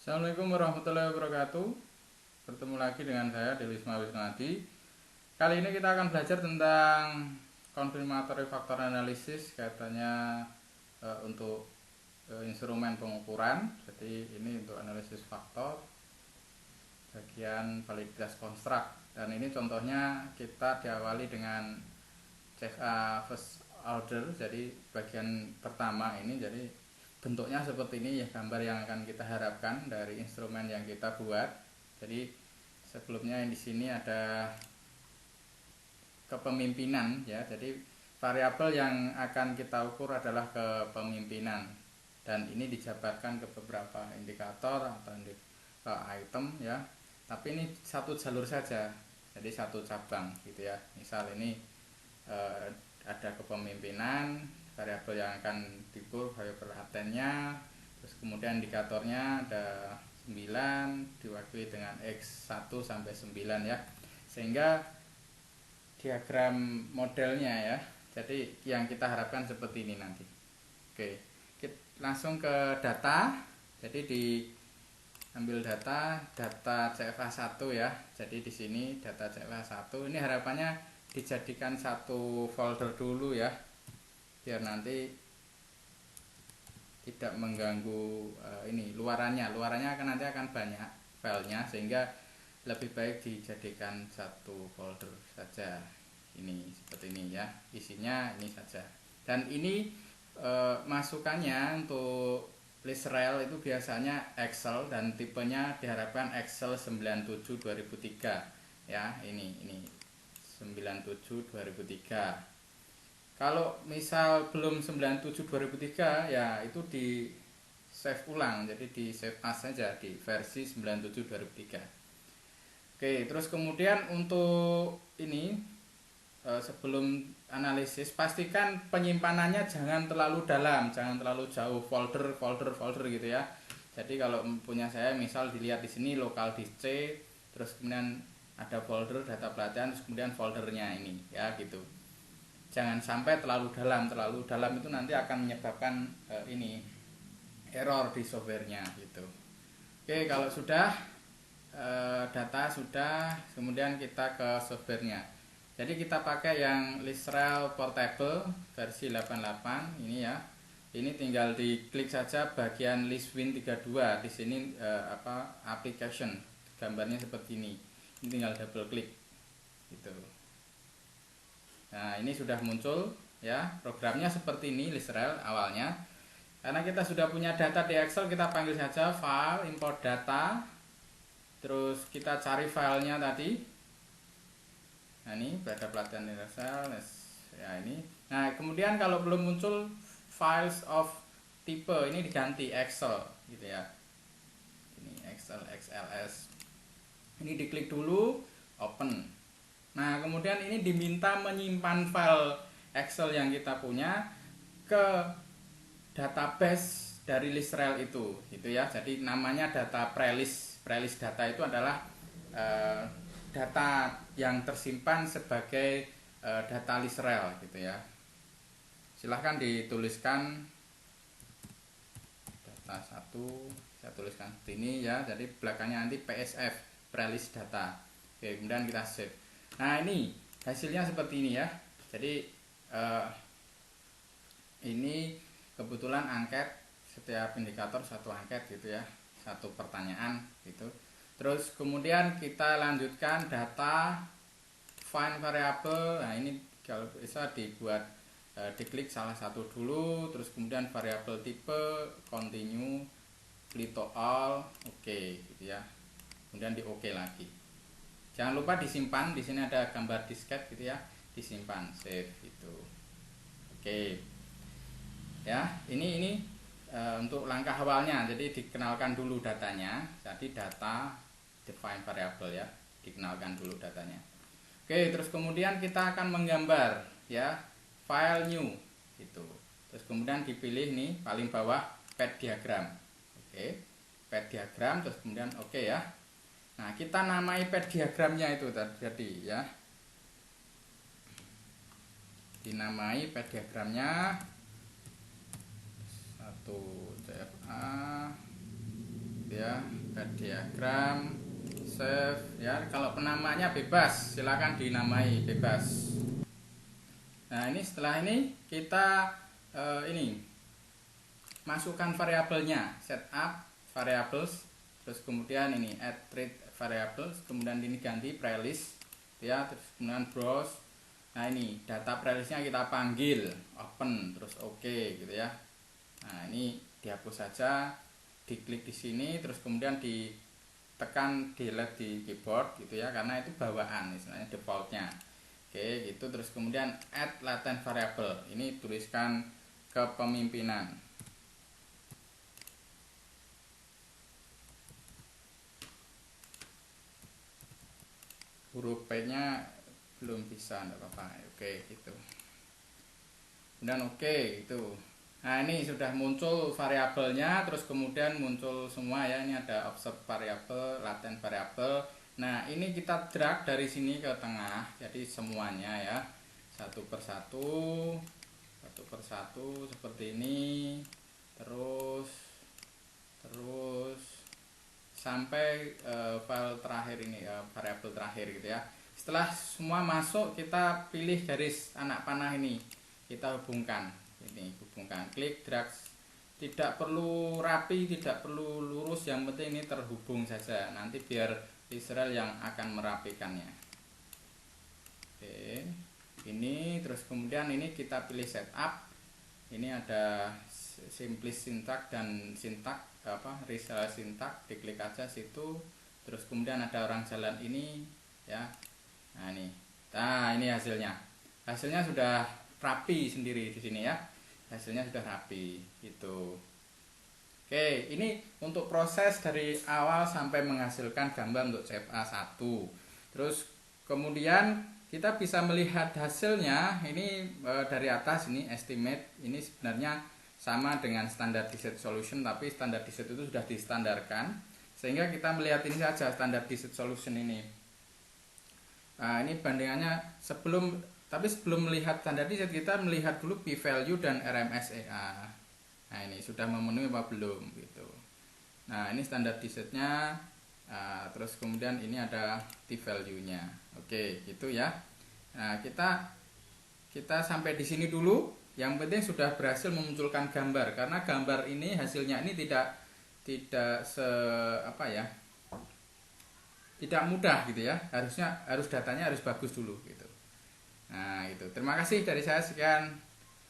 Assalamualaikum warahmatullahi wabarakatuh. Bertemu lagi dengan saya Dewisma Wisnadi. Kali ini kita akan belajar tentang confirmatory factor analysis, katanya untuk instrumen pengukuran. Jadi ini untuk analisis faktor bagian validitas konstruk. Dan ini contohnya kita diawali dengan CFA first order. Jadi bagian pertama ini jadi bentuknya seperti ini ya, gambar yang akan kita harapkan dari instrumen yang kita buat. Jadi sebelumnya di sini ada kepemimpinan ya. Jadi variabel yang akan kita ukur adalah kepemimpinan, dan ini dijabarkan ke beberapa indikator atau item ya. Tapi ini satu jalur saja, jadi satu cabang gitu ya. Misal ini ada kepemimpinan, variabel yang akan diukur variabel latennya, terus kemudian indikatornya ada 9 diwakili dengan X1 sampai 9 ya, sehingga diagram modelnya ya, jadi yang kita harapkan seperti ini nanti. Oke, kita langsung ke data. Jadi diambil data CFA1 ya. Jadi di sini data CFA1 ini harapannya dijadikan satu folder dulu ya, biar nanti tidak mengganggu ini luarannya nanti akan banyak filenya, sehingga lebih baik dijadikan satu folder saja. Ini seperti ini ya, isinya ini saja. Dan ini masukannya untuk list rel itu biasanya Excel, dan tipenya diharapkan Excel 97 2003 ya. Ini 97 2003. Kalau misal belum 97 2003 ya itu di save ulang, jadi di save as saja di versi 97 2003. Oke, terus kemudian untuk ini sebelum analisis pastikan penyimpanannya jangan terlalu dalam, jangan terlalu jauh, folder gitu ya. Jadi kalau punya saya misal dilihat di sini local disk C, terus kemudian ada folder data pelatihan, terus kemudian foldernya ini ya gitu. Jangan sampai terlalu dalam itu nanti akan menyebabkan ini error di softwarenya gitu. Oke, kalau sudah data sudah, kemudian kita ke softwarenya. Jadi kita pakai yang ListRel Portable versi 88 ini ya. Ini tinggal diklik saja bagian ListWin 32 di sini application, gambarnya seperti ini. Ini tinggal double klik gitu. Nah, ini sudah muncul ya, programnya seperti ini ListRel awalnya. Karena kita sudah punya data di Excel, kita panggil saja file import data. Terus kita cari filenya tadi. Nah, ini data pelatihan universal ya ini. Nah, kemudian kalau belum muncul files of tipe, ini diganti Excel gitu ya. Ini Excel XLS. Ini diklik dulu, open. Nah, kemudian ini diminta menyimpan file Excel yang kita punya ke database dari ListRel itu, gitu ya. Jadi namanya data prelist. Prelist data itu adalah data yang tersimpan sebagai data ListRel, gitu ya. Silahkan dituliskan data 1, saya tuliskan seperti ini ya. Jadi belakangnya nanti PSF, prelist data. Oke, kemudian kita save. Nah, ini hasilnya seperti ini ya. Jadi ini kebetulan angket, setiap indikator satu angket gitu ya, satu pertanyaan gitu. Terus kemudian kita lanjutkan data find variable. Nah, ini kalau bisa dibuat diklik salah satu dulu, terus kemudian variabel tipe continue to all, oke gitu ya. Kemudian di oke lagi. Jangan lupa disimpan, di sini ada gambar disket gitu ya, disimpan, save gitu. Oke. Ya, ini untuk langkah awalnya. Jadi dikenalkan dulu datanya. Jadi data define variable ya, dikenalkan dulu datanya. Oke, terus kemudian kita akan menggambar ya, file new gitu. Terus kemudian dipilih nih paling bawah pad diagram. Oke. Pad diagram, terus kemudian oke ya. Nah, kita namai pad diagramnya itu tadi ya. Dinamai pad diagramnya satu CFA. gitu ya, add diagram, save ya. Kalau penamanya bebas, silakan dinamai bebas. Nah ini setelah ini kita ini masukkan variabelnya, setup variables, terus kemudian ini add read variables, kemudian ini ganti playlist ya, terus kemudian browse. Nah ini data playlistnya kita panggil open, terus oke gitu ya. Nah ini dihapus saja, diklik di sini, terus kemudian ditekan delete di keyboard gitu ya, karena itu bawaan istilahnya defaultnya. Oke gitu, terus kemudian add latent variable, ini tuliskan kepemimpinan. Huruf P nya belum bisa, enggak apa-apa. Oke gitu, kemudian oke itu. Nah ini sudah muncul variabelnya, terus kemudian muncul semua ya, ini ada observe variable, latent variable. Nah ini kita drag dari sini ke tengah, jadi semuanya ya, satu persatu seperti ini, terus sampai file terakhir ini ya, variabel terakhir gitu ya. Setelah semua masuk, kita pilih garis anak panah ini, kita hubungkan ini, klik drag, tidak perlu rapi, tidak perlu lurus, yang penting ini terhubung saja, nanti biar Israel yang akan merapikannya. Oke ini, terus kemudian ini kita pilih setup, ini ada simplis syntax dan syntax result syntax, diklik aja situ, terus kemudian ada orang jalan ini ya. Nah ini hasilnya sudah rapi sendiri di sini ya, hasilnya sudah rapi gitu. Oke ini untuk proses dari awal sampai menghasilkan gambar untuk CFA 1. Terus kemudian kita bisa melihat hasilnya ini dari atas, ini estimate, ini sebenarnya sama dengan standardized solution, tapi standardized itu sudah distandarkan, sehingga kita melihat ini saja standardized solution ini. Nah ini bandingannya sebelum melihat standardized, kita melihat dulu p-value dan RMSEA. Nah ini sudah memenuhi apa belum gitu. Nah ini standardizednya. Terus kemudian ini ada t-value-nya. Oke, gitu ya. Nah, kita sampai di sini dulu. Yang penting sudah berhasil memunculkan gambar, karena gambar ini hasilnya ini tidak tidak mudah gitu ya. Harus datanya harus bagus dulu gitu. Nah, itu. Terima kasih dari saya, sekian.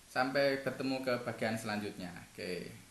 Sampai bertemu ke bagian selanjutnya. Oke.